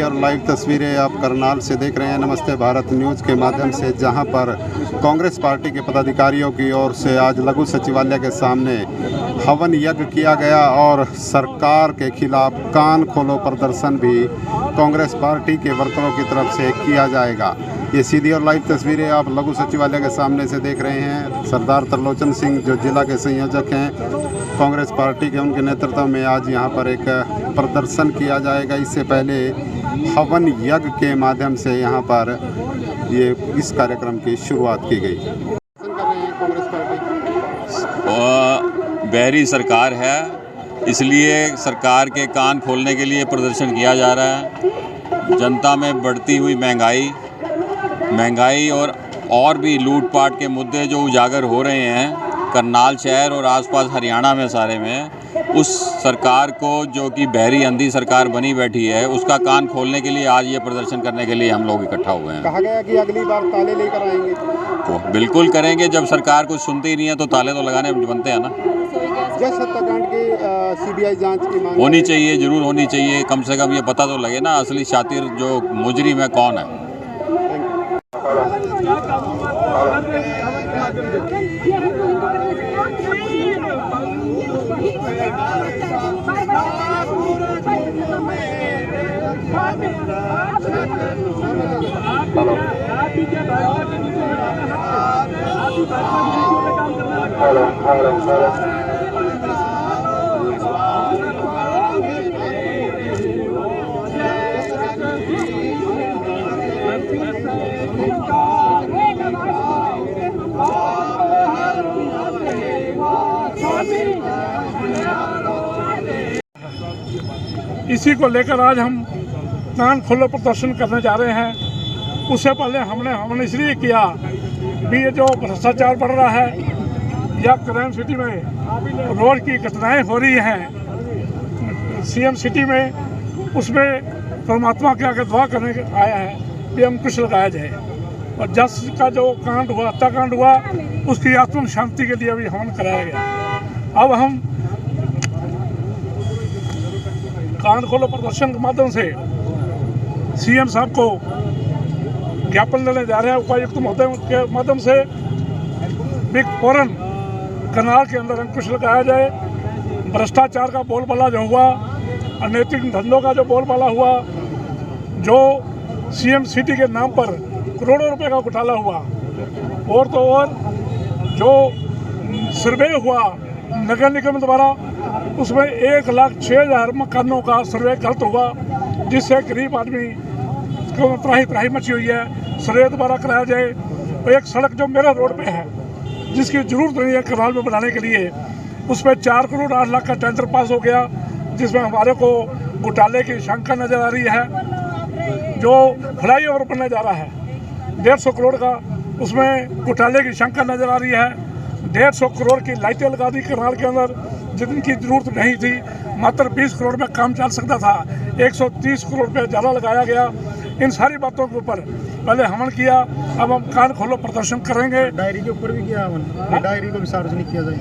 और लाइव तस्वीरें आप करनाल से देख रहे हैं नमस्ते भारत न्यूज़ के माध्यम से, जहां पर कांग्रेस पार्टी के पदाधिकारियों की ओर से आज लघु सचिवालय के सामने हवन यज्ञ किया गया और सरकार के खिलाफ कान खोलो प्रदर्शन भी कांग्रेस पार्टी के वर्करों की तरफ से किया जाएगा। ये सीधी और लाइव तस्वीरें आप लघु सचिवालय के सामने से देख रहे हैं। सरदार त्रिलोचन सिंह जो जिला के संयोजक हैं कांग्रेस पार्टी के, उनके नेतृत्व में आज यहाँ पर एक प्रदर्शन किया जाएगा। इससे पहले हवन यज्ञ के माध्यम से यहाँ पर ये इस कार्यक्रम की शुरुआत की गई। बहरी सरकार है, इसलिए सरकार के कान खोलने के लिए प्रदर्शन किया जा रहा है। जनता में बढ़ती हुई महंगाई और भी लूटपाट के मुद्दे जो उजागर हो रहे हैं करनाल शहर और आसपास हरियाणा में सारे में, उस सरकार को जो कि बहरी अंधी सरकार बनी बैठी है उसका कान खोलने के लिए आज ये प्रदर्शन करने के लिए हम लोग इकट्ठा हुए हैं। कहा गया कि अगली बार ताले लेकर आएंगे, तो बिल्कुल करेंगे। जब सरकार कुछ सुनती ही नहीं है तो ताले तो लगाने बनते हैं ना। जस हत्याकांड की सीबीआई जांच की मांग होनी चाहिए, जरूर होनी चाहिए। कम से कम ये पता तो लगे ना असली शातिर जो मुजरिम है कौन है। इसी को लेकर आज हम कान खोलो प्रदर्शन करने जा रहे हैं। उससे पहले हमने इसलिए किया भी ये जो भ्रष्टाचार बढ़ रहा है या क्राइम सिटी में रोड की घटनाएं हो रही हैं सीएम सिटी में, उसमें परमात्मा के आगे दुआ करने आया है कि हम कुछ लगाया जाए। और जस का जो कांड हुआ, हत्याकांड हुआ, उसकी आत्म शांति के लिए भी हवन कराया गया। अब हम कान खोलो प्रदर्शन के माध्यम से सीएम साहब को ज्ञापन देने जा रहे हैं। उपायुक्त महोदय के माध्यम से भी फौरन करनाल के अंदर अंकुश लगाया जाए। भ्रष्टाचार का बोलबाला जो हुआ, अनैतिक धंधों का जो बोलबाला हुआ, जो सीएम सिटी के नाम पर करोड़ों रुपए का घोटाला हुआ, और तो और जो सर्वे हुआ नगर निगम द्वारा, उसमें 1,06,000 मकानों का सर्वे गलत हुआ, जिससे गरीब आदमी को त्राही मची हुई है। सर्वे दोबारा कराया जाए। और एक सड़क जो मेरा रोड पे है जिसकी जरूरत नहीं है करनाल में बनाने के लिए, उस पर 4 करोड़ 8 लाख का टेंडर पास हो गया, जिसमें हमारे को घोटाले की शंका नजर आ रही है। जो फ्लाईओवर बनने जा रहा है 150 करोड़ का, उसमें घोटाले की शंका नजर आ रही है। 150 करोड़ की लाइटें लगा दी करनाल के अंदर जिनकी जरूरत नहीं थी। मात्र 20 करोड़ में काम चल सकता था, 130 करोड़ रुपये ज़्यादा लगाया गया। इन सारी बातों के ऊपर पहले हवन किया, अब हम कान खोलो प्रदर्शन करेंगे। डायरी के ऊपर भी किया हवन, डायरी को भी सार्वजनिक किया जाए।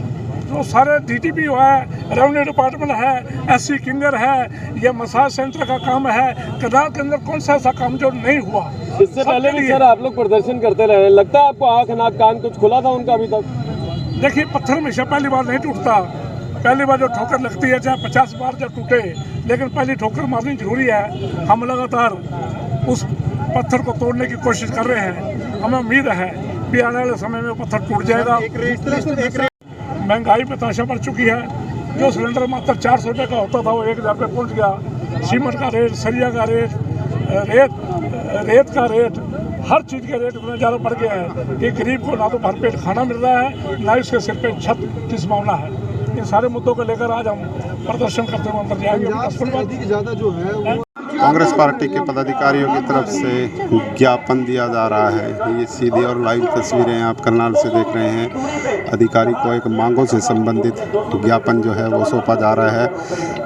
जो सारे डीटीपी हुआ है, रेवेन्यू डिपार्टमेंट है, एससी किंगर है, ये मसाज सेंटर का काम है। करनाल के अंदर कौन सा ऐसा काम जो नहीं हुआ? इससे पहले भी सर आप लोग प्रदर्शन करते रहे, लगता है आपको आँख नाक कान कुछ खुला था उनका अभी तक? देखिए, पत्थर हमेशा पहली बार नहीं टूटता। पहली बार जो ठोकर लगती है, चाहे 50 बार जब टूटे, लेकिन पहली ठोकर मारनी जरूरी है। हम लगातार उस पत्थर को तोड़ने की कोशिश कर रहे हैं। हमें उम्मीद है कि आने वाले समय में पत्थर टूट जाएगा। महंगाई पे ताशा बढ़ चुकी है। जो सिलेंडर मात्र 400 रुपये का होता था वो 1,000 रुपये पहुँच गया। सीमेंट का रेट, सरिया का रेट, रेत का रेट, हर चीज़ के रेट इतना ज़्यादा बढ़ गया है कि गरीब को ना तो भरपेट खाना मिल रहा है, ना उसके सिर पे छत किस मामला है। इन सारे मुद्दों को लेकर आज हम प्रदर्शन करते हुए अंदर जाएंगे। कांग्रेस पार्टी के पदाधिकारियों की तरफ से ज्ञापन दिया जा रहा है। ये सीधी और लाइव तस्वीरें आप करनाल से देख रहे हैं। अधिकारी को एक मांगों से संबंधित ज्ञापन जो है वो सौंपा जा रहा है।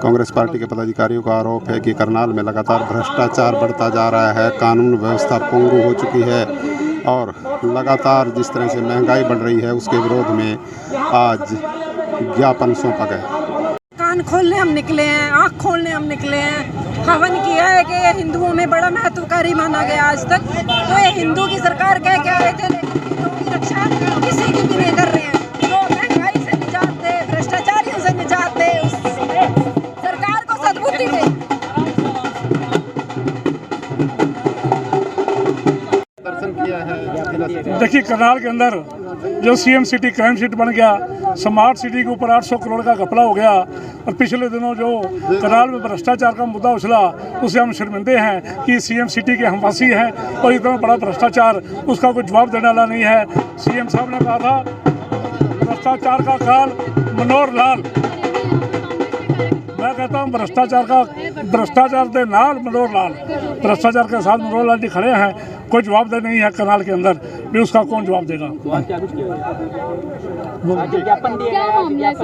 कांग्रेस पार्टी के पदाधिकारियों का आरोप है कि करनाल में लगातार भ्रष्टाचार बढ़ता जा रहा है, कानून व्यवस्था पंगु हो चुकी है और लगातार जिस तरह से महंगाई बढ़ रही है उसके विरोध में आज ज्ञापन सौंपा गया। कान खोलने हम निकले हैं, आँख खोलने हम निकले हैं। हवन किया है कि ये हिंदुओं में बड़ा महत्वकारी माना गया आज तक। तो ये हिंदू की सरकार कह के आए थे, लेकिन हिंदुओं की रक्षा किसी की भी नहीं कर रहे हैं। तो महंगाई से निजात दे, भ्रष्टाचारियों से निजात दे, उस सरकार को सद्बुद्धि दे। दर्शन किया है। देखिए, करनाल के अंदर जो सीएम सिटी क्राइम सिटी बन गया, स्मार्ट सिटी के ऊपर 800 करोड़ का घपला हो गया, और पिछले दिनों जो करनाल में भ्रष्टाचार का मुद्दा उछला, उससे हम शर्मिंदे हैं कि सीएम सिटी के हमवासी हैं और इतना बड़ा भ्रष्टाचार, उसका कोई जवाब देने वाला नहीं है। सीएम साहब ने कहा था भ्रष्टाचार का काल मनोहर लाल। मैं कहता हूँ भ्रष्टाचार के नाल मनोहर लाल, भ्रष्टाचार के साथ मनोहर लाल जी खड़े हैं, कोई जवाब दे नहीं है करनाल के अंदर भी, उसका कौन जवाब देगा।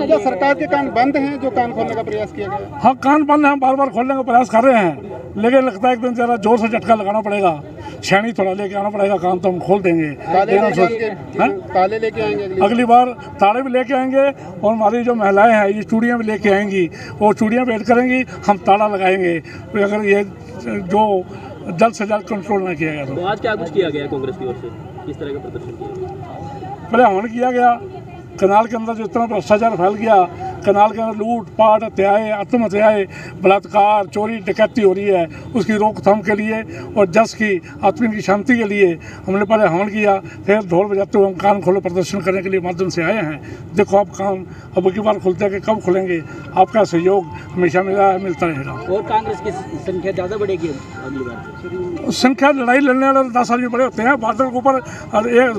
क्या सरकार के कान बंद हैं जो कान खोलने का प्रयास किया गया? हाँ, कान बंद हैं, बार बार खोलने का प्रयास कर रहे हैं, लेकिन लगता है एक दिन जरा जोर से झटका लगाना पड़ेगा, छेनी थोड़ा लेके आना पड़ेगा, काम तो हम खोल देंगे। ताले लेके आएंगे अगली बार, ताले भी लेके आएंगे, और हमारी जो महिलाएं हैं ये चूड़ियाँ भी लेके आएंगी, और चूड़ियाँ भेंट करेंगी, हम ताला लगाएंगे अगर ये जो जल्द से जल्द कंट्रोल ना किया गया। तो आज क्या कुछ किया गया कांग्रेस की ओर से, किस तरह का प्रदर्शन किया गया? पहले हवन किया गया। करनाल के अंदर जो इतना भ्रष्टाचार फैल गया, करनाल के अंदर लूट पाट, हत्याएं, आत्महत्याएं, बलात्कार, चोरी डकैती हो रही है, उसकी रोकथाम के लिए और जस की आत्मा की शांति के लिए हमने पहले हवन किया, फिर ढोल बजाते हुए हम कान खोलो प्रदर्शन करने के लिए माध्यम से आए हैं। देखो आप कान अब की बार खुलते हैं कि कब खुलेंगे, आपका सहयोग हमेशा मिलता रहेगा। और कांग्रेस की संख्या ज़्यादा बढ़ेगी अगली बार? संख्या, लड़ाई लड़ने वाले 10 आदमी बड़े होते हैं, बादल के ऊपर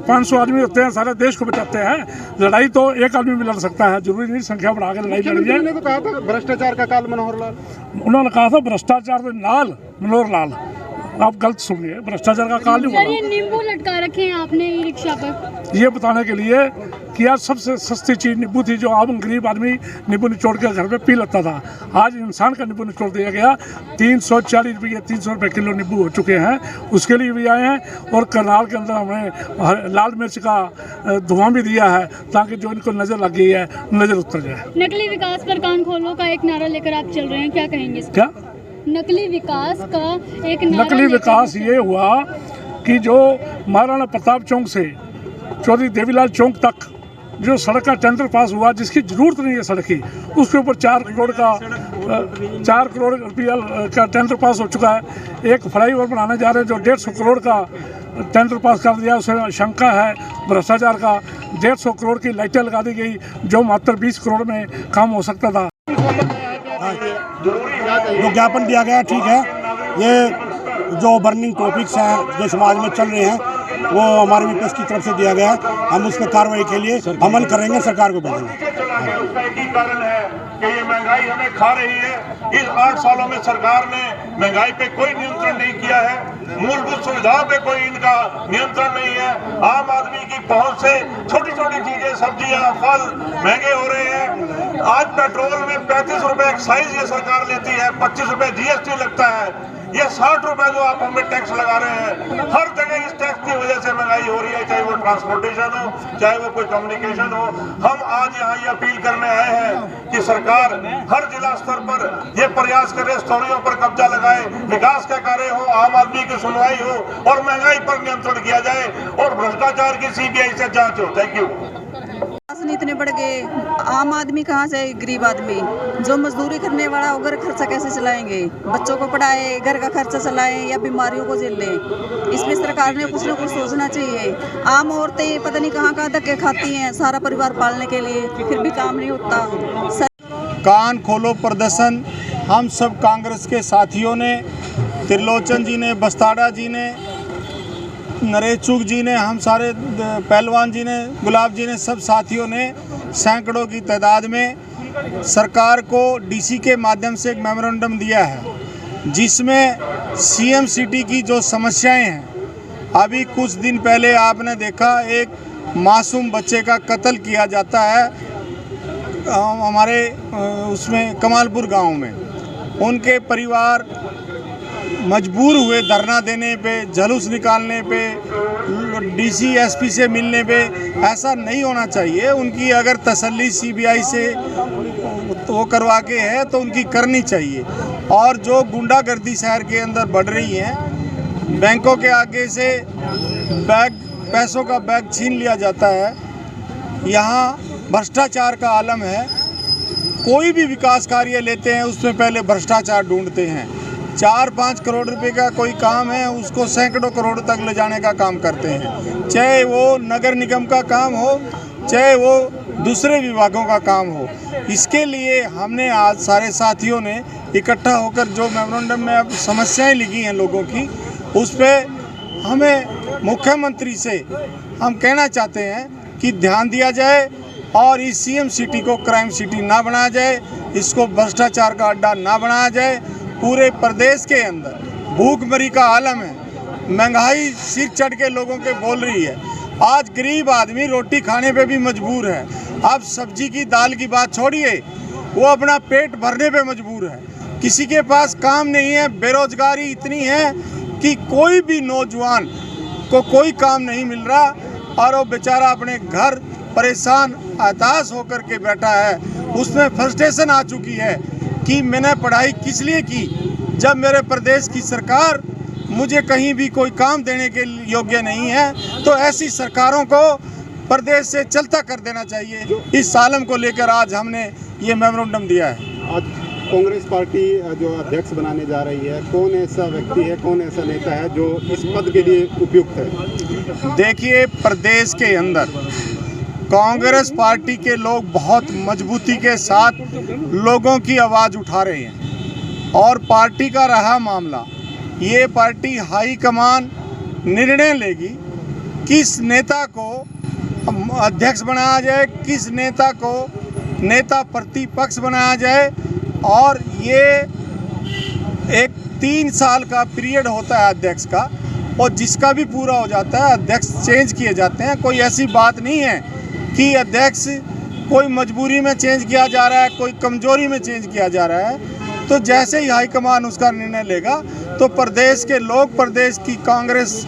500 आदमी होते हैं, सारे देश को बचाते हैं। लड़ाई तो एक आदमी भी लड़ सकता है, जरूरी नहीं संख्या बढ़ा के लड़ाई लड़ी जाए। तो कहा था भ्रष्टाचार का काल मनोहर लाल, उन्होंने कहा था भ्रष्टाचार के नाल मनोहर लाल। आप गलत सुनिए, भ्रष्टाचार का काल नहीं बोला। नींबू लटका रखे हैं आपने ई रिक्शा पर, ये बताने के लिए कि आज सबसे सस्ती चीज़ नींबू थी, जो आम गरीब आदमी नींबू निचोड़ के घर पे पी लेता था। आज इंसान का नींबू निचोड़ दिया गया, 340 रुपये 300 रुपये किलो नींबू हो चुके हैं, उसके लिए भी आए हैं। और करनाल के अंदर हमने लाल मिर्च का धुआं भी दिया है, ताकि जो इनको नज़र लग गई है नज़र उतर जाए। नकली विकास पर कान खोलो का एक नारा लेकर आप चल रहे हैं, क्या कहेंगे? क्या नकली विकास का एक नारा? नकली विकास ये हुआ कि जो महाराणा प्रताप चौक से चौधरी देवीलाल चौक तक जो सड़क का टेंडर पास हुआ, जिसकी ज़रूरत नहीं है सड़क की, उसके ऊपर 4 करोड़ रुपया का टेंडर पास हो चुका है। एक फ्लाईओवर बनाने जा रहे हैं जो 150 करोड़ का टेंडर पास कर दिया, उसमें शंका है भ्रष्टाचार का। 150 करोड़ की लाइटें लगा दी गई, जो मात्र 20 करोड़ में काम हो सकता था। जो ज्ञापन दिया गया ठीक है, ये जो बर्निंग टॉपिक्स हैं जो समाज में चल रहे हैं, वो हमारे विपक्ष की तरफ से दिया गया, हम उस पर कार्रवाई के लिए अमल करेंगे, सरकार को भेजेंगे। उसका एक ही कारण है कि ये महंगाई हमें खा रही है। इस 8 सालों में सरकार ने महंगाई पे कोई नियंत्रण नहीं किया है, मूलभूत सुविधाओं पे कोई इनका नियंत्रण नहीं है। आम आदमी की पहुंच से छोटी छोटी चीजें, सब्जियां, फल महंगे हो रहे हैं। आज पेट्रोल में 35 रुपए एक्साइज ये सरकार लेती है, 25 रुपए जीएसटी लगता है। ये 60 रुपए जो आप हमें टैक्स लगा रहे हैं, हर जगह इस टैक्स की वजह से महंगाई हो रही है, चाहे वो ट्रांसपोर्टेशन हो, चाहे वो कोई कम्युनिकेशन हो। हम आज यहाँ ये अपील करने आए हैं कि सरकार हर जिला स्तर पर ये प्रयास करे, स्टोरियों पर कब्जा लगाए, विकास के कार्य हो, आम आदमी की सुनवाई हो और महंगाई पर नियंत्रण किया जाए और भ्रष्टाचार की सीबीआई से जांच हो। Thank you. इतने बढ़ गए, आम आदमी कहाँ से, गरीब आदमी जो मजदूरी करने वाला वो घर खर्चा कैसे चलाएंगे? बच्चों को पढ़ाए, घर का खर्चा चलाएं या बीमारियों को झेल लें? इसमें सरकार ने कुछ ना कुछ सोचना चाहिए। आम औरतें पता नहीं कहाँ कहाँ धक्के खाती हैं सारा परिवार पालने के लिए, फिर भी काम नहीं होता। कान खोलो प्रदर्शन हम सब कांग्रेस के साथियों ने, त्रिलोचन जी ने, बस्ताड़ा जी ने, नरेश चूक जी ने, हम सारे पहलवान जी ने, गुलाब जी ने, सब साथियों ने सैकड़ों की तादाद में सरकार को डीसी के माध्यम से एक मेमोरेंडम दिया है, जिसमें सीएम सिटी की जो समस्याएं हैं, अभी कुछ दिन पहले आपने देखा एक मासूम बच्चे का कत्ल किया जाता है हमारे उसमें कमालपुर गांव में। उनके परिवार मजबूर हुए धरना देने पे, जुलूस निकालने पे, डीसी एसपी से मिलने पे। ऐसा नहीं होना चाहिए। उनकी अगर तसल्ली सीबीआई से वो करवा के है तो उनकी करनी चाहिए। और जो गुंडागर्दी शहर के अंदर बढ़ रही है, बैंकों के आगे से पैसों का बैग छीन लिया जाता है, यहाँ भ्रष्टाचार का आलम है। कोई भी विकास कार्य लेते हैं उसमें पहले भ्रष्टाचार ढूंढते हैं। 4-5 करोड़ रुपए का कोई काम है, उसको सैकड़ों करोड़ तक ले जाने का काम करते हैं, चाहे वो नगर निगम का काम हो, चाहे वो दूसरे विभागों का काम हो। इसके लिए हमने आज सारे साथियों ने इकट्ठा होकर जो मेमोरेंडम में अब समस्याएं लिखी हैं लोगों की, उस पर हमें मुख्यमंत्री से हम कहना चाहते हैं कि ध्यान दिया जाए और इस सीएम सिटी को क्राइम सिटी ना बनाया जाए, इसको भ्रष्टाचार का अड्डा ना बनाया जाए। पूरे प्रदेश के अंदर भूखमरी का आलम है, महंगाई सिर चढ़ के लोगों के बोल रही है। आज गरीब आदमी रोटी खाने पे भी मजबूर है। अब सब्जी की दाल की बात छोड़िए, वो अपना पेट भरने पे मजबूर है। किसी के पास काम नहीं है, बेरोजगारी इतनी है कि कोई भी नौजवान को कोई काम नहीं मिल रहा और वो बेचारा अपने घर परेशान हताश होकर के बैठा है। उसमें फ्रस्ट्रेशन आ चुकी है कि मैंने पढ़ाई किस लिए की जब मेरे प्रदेश की सरकार मुझे कहीं भी कोई काम देने के योग्य नहीं है। तो ऐसी सरकारों को प्रदेश से चलता कर देना चाहिए। इस सालम को लेकर आज हमने ये मेमोरेंडम दिया है। आज कांग्रेस पार्टी जो अध्यक्ष बनाने जा रही है, कौन ऐसा व्यक्ति है, कौन ऐसा नेता है जो इस पद के लिए उपयुक्त है? देखिए, प्रदेश के अंदर कांग्रेस पार्टी के लोग बहुत मजबूती के साथ लोगों की आवाज़ उठा रहे हैं और पार्टी का रहा मामला, ये पार्टी हाईकमान निर्णय लेगी किस नेता को अध्यक्ष बनाया जाए, किस नेता को नेता प्रतिपक्ष बनाया जाए। और ये एक 3 साल का पीरियड होता है अध्यक्ष का, और जिसका भी पूरा हो जाता है अध्यक्ष चेंज किए जाते हैं। कोई ऐसी बात नहीं है कि अध्यक्ष कोई मजबूरी में चेंज किया जा रहा है, कोई कमजोरी में चेंज किया जा रहा है। तो जैसे ही हाईकमान उसका निर्णय लेगा तो प्रदेश के लोग, प्रदेश की कांग्रेस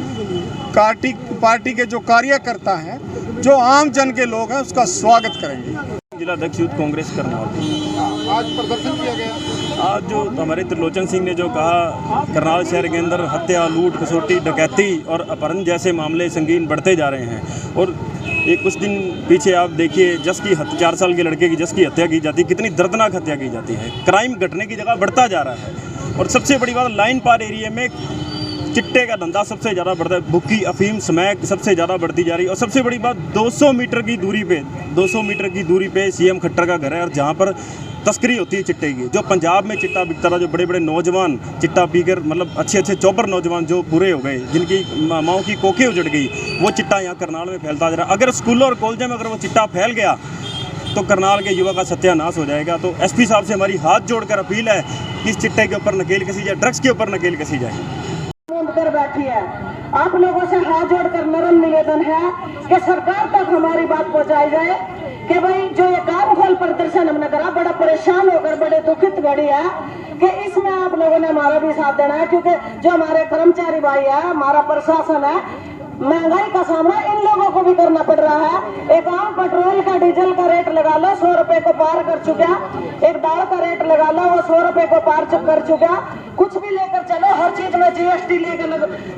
पार्टी के जो कार्यकर्ता हैं, जो आम जन के लोग हैं, उसका स्वागत करेंगे। जिला अध्यक्ष यूथ कांग्रेस करनाल। आज प्रदर्शन किया गया। आज जो हमारे त्रिलोचन सिंह ने जो कहा, करनाल शहर के अंदर हत्या, लूट, कसौटी, डकैती और अपहरण जैसे मामले संगीन बढ़ते जा रहे हैं। और एक कुछ दिन पीछे आप देखिए, 4 साल के लड़के की जस की हत्या की जाती है, कितनी दर्दनाक हत्या की जाती है। क्राइम घटने की जगह बढ़ता जा रहा है। और सबसे बड़ी बात, लाइन पार एरिया में चिट्टे का धंधा सबसे ज़्यादा बढ़ता है, भुक्की, अफीम, स्मैक सबसे ज़्यादा बढ़ती जा रही है। और सबसे बड़ी बात, 200 मीटर की दूरी पे सीएम खट्टर का घर है, और जहाँ पर तस्करी होती है चिट्टे की। जो पंजाब में चिट्टा बिकता था, जो बड़े बड़े नौजवान चिट्टा पीकर, मतलब अच्छे चौबर नौजवान जो पूरे हो गए, जिनकी माओ की कोखें उजड़ गई, वो चिट्टा यहाँ करनाल में फैलता जा रहा है। अगर स्कूलों और कॉलेजों में अगर वो चिट्टा फैल गया तो करनाल के युवा का सत्यानाश हो जाएगा। तो एसपी साहब से हमारी हाथ जोड़कर अपील है कि इस चिट्टे के ऊपर नकेल कसी जाए, ड्रग्स के ऊपर नकेल कसी जाए। कर बैठी है, आप लोगों से हाथ जोड़कर नरम निवेदन है कि सरकार तक हमारी बात पहुंचाई जाए कि भाई जो ये काम खोल प्रदर्शन हमने करा, बड़ा परेशान होकर, बड़े दुखित घड़ी है कि इसमें आप लोगों ने हमारा भी साथ देना है। क्योंकि जो हमारे कर्मचारी भाई है, हमारा प्रशासन है, महंगाई का सामना इन लोगों को भी करना पड़ रहा है। एक आम पेट्रोल का, डीजल का रेट लगा लो, 100 रुपए को पार कर चुका। एक दाल का रेट लगा लो, वो 100 रुपए को पार कर चुका। कुछ भी लेकर चलो, हर चीज में GST लेकर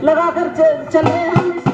लगाकर चल रहे हैं हम।